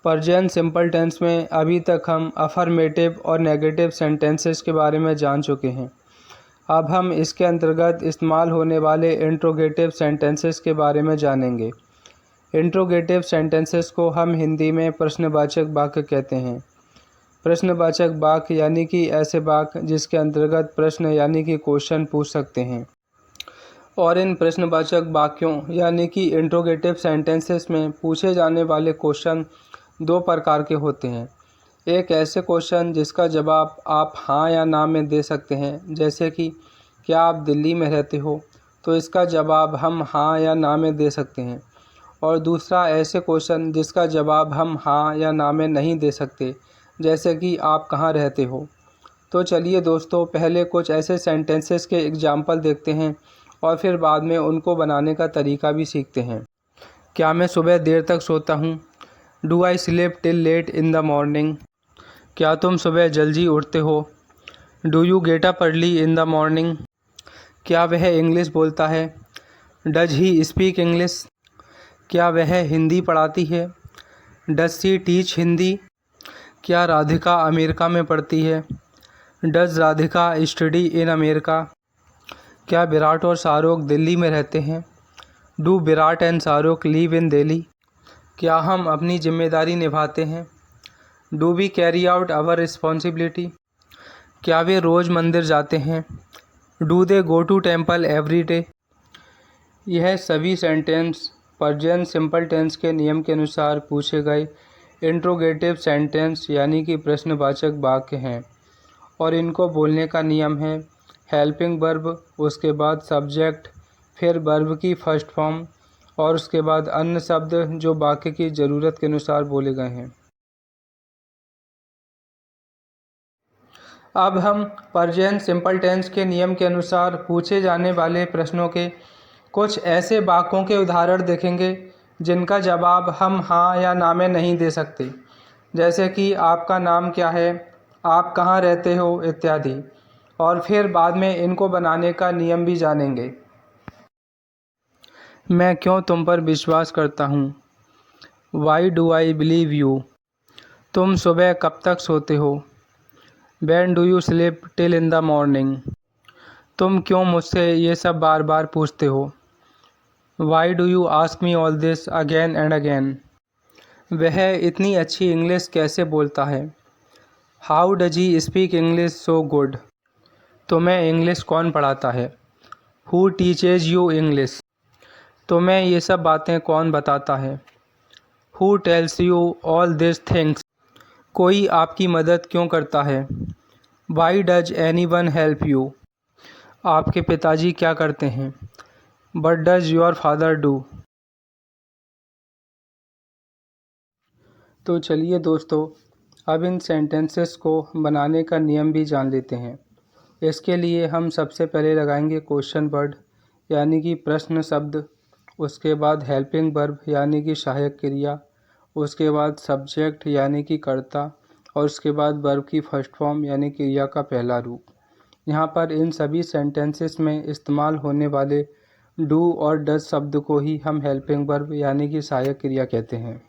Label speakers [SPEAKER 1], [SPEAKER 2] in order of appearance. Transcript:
[SPEAKER 1] Present simple tense में अभी तक हम अफर्मेटिव और नेगेटिव सेंटेंसेस के बारे में जान चुके हैं। अब हम इसके अंतर्गत इस्तेमाल होने वाले इंट्रोगेटिव सेंटेंसेस के बारे में जानेंगे। इंट्रोगेटिव सेंटेंसेस को हम हिंदी में प्रश्नवाचक वाक्य कहते हैं। प्रश्नवाचक वाक्य यानी कि ऐसे वाक्य जिसके अंतर्गत प्रश्न यानी कि क्वेश्चन पूछ सकते हैं। और इन प्रश्नवाचक वाक्यों यानी कि इंट्रोगेटिव सेंटेंसेस में पूछे जाने वाले क्वेश्चन दो प्रकार के होते हैं। एक ऐसे क्वेश्चन जिसका जवाब आप हाँ या ना में दे सकते हैं, जैसे कि क्या आप दिल्ली में रहते हो, तो इसका जवाब हम हाँ या ना में दे सकते हैं। और दूसरा ऐसे क्वेश्चन जिसका जवाब हम हाँ या ना में नहीं दे सकते, जैसे कि आप कहाँ रहते हो। तो चलिए दोस्तों, पहले कुछ ऐसे सेंटेंसेस के एग्जाम्पल देखते हैं और फिर बाद में उनको बनाने का तरीका भी सीखते हैं। क्या मैं सुबह देर तक सोता हूँ? Do I sleep till late in the morning? क्या तुम सुबह जल्दी उठते हो? Do you get up early in the morning? क्या वह इंग्लिश बोलता है? Does he speak English? क्या वह हिंदी पढ़ाती है? Does she teach Hindi? क्या राधिका अमेरिका में पढ़ती है? Does Radhika study in America? क्या विराट और शाहरुख दिल्ली में रहते हैं? Do Virat and Shahrukh live in Delhi? क्या हम अपनी जिम्मेदारी निभाते हैं? Do we carry out our responsibility? क्या वे रोज़ मंदिर जाते हैं? Do they go to temple every day? यह सभी सेंटेंस प्रेजेंट सिंपल टेंस के नियम के अनुसार पूछे गए इंट्रोगेटिव सेंटेंस यानी कि प्रश्नवाचक वाक्य हैं और इनको बोलने का नियम है हेल्पिंग वर्ब, उसके बाद सब्जेक्ट, फिर वर्ब की फर्स्ट फॉर्म और उसके बाद अन्य शब्द जो वाक्य की ज़रूरत के अनुसार बोले गए हैं। अब हम प्रेजेंट सिंपल टेंस के नियम के अनुसार पूछे जाने वाले प्रश्नों के कुछ ऐसे वाक्यों के उदाहरण देखेंगे जिनका जवाब हम हाँ या ना में नहीं दे सकते, जैसे कि आपका नाम क्या है, आप कहाँ रहते हो इत्यादि। और फिर बाद में इनको बनाने का नियम भी जानेंगे। मैं क्यों तुम पर विश्वास करता हूँ? Why do I believe you? तुम सुबह कब तक सोते हो? When do you sleep till in the morning? तुम क्यों मुझसे ये सब बार बार पूछते हो? Why do you ask me all this again and again? वह इतनी अच्छी इंग्लिश कैसे बोलता है? How does he speak English so good? तुम्हें इंग्लिश कौन पढ़ाता है? Who teaches you English? तुम्हें ये सब बातें कौन बताता है? Who tells you all this things? कोई आपकी मदद क्यों करता है? Why does any one help you? आपके पिताजी क्या करते हैं? What does your father do? तो चलिए दोस्तों, अब इन सेंटेंसेस को बनाने का नियम भी जान लेते हैं। इसके लिए हम सबसे पहले लगाएंगे क्वेश्चन वर्ड यानी कि प्रश्न शब्द, उसके बाद हेल्पिंग वर्ब यानी कि सहायक क्रिया, उसके बाद सब्जेक्ट यानी कि कर्ता और उसके बाद वर्ब की फर्स्ट फॉर्म यानी क्रिया का पहला रूप। यहाँ पर इन सभी सेंटेंसेस में इस्तेमाल होने वाले डू और डज शब्द को ही हम हेल्पिंग वर्ब यानी कि सहायक क्रिया कहते हैं।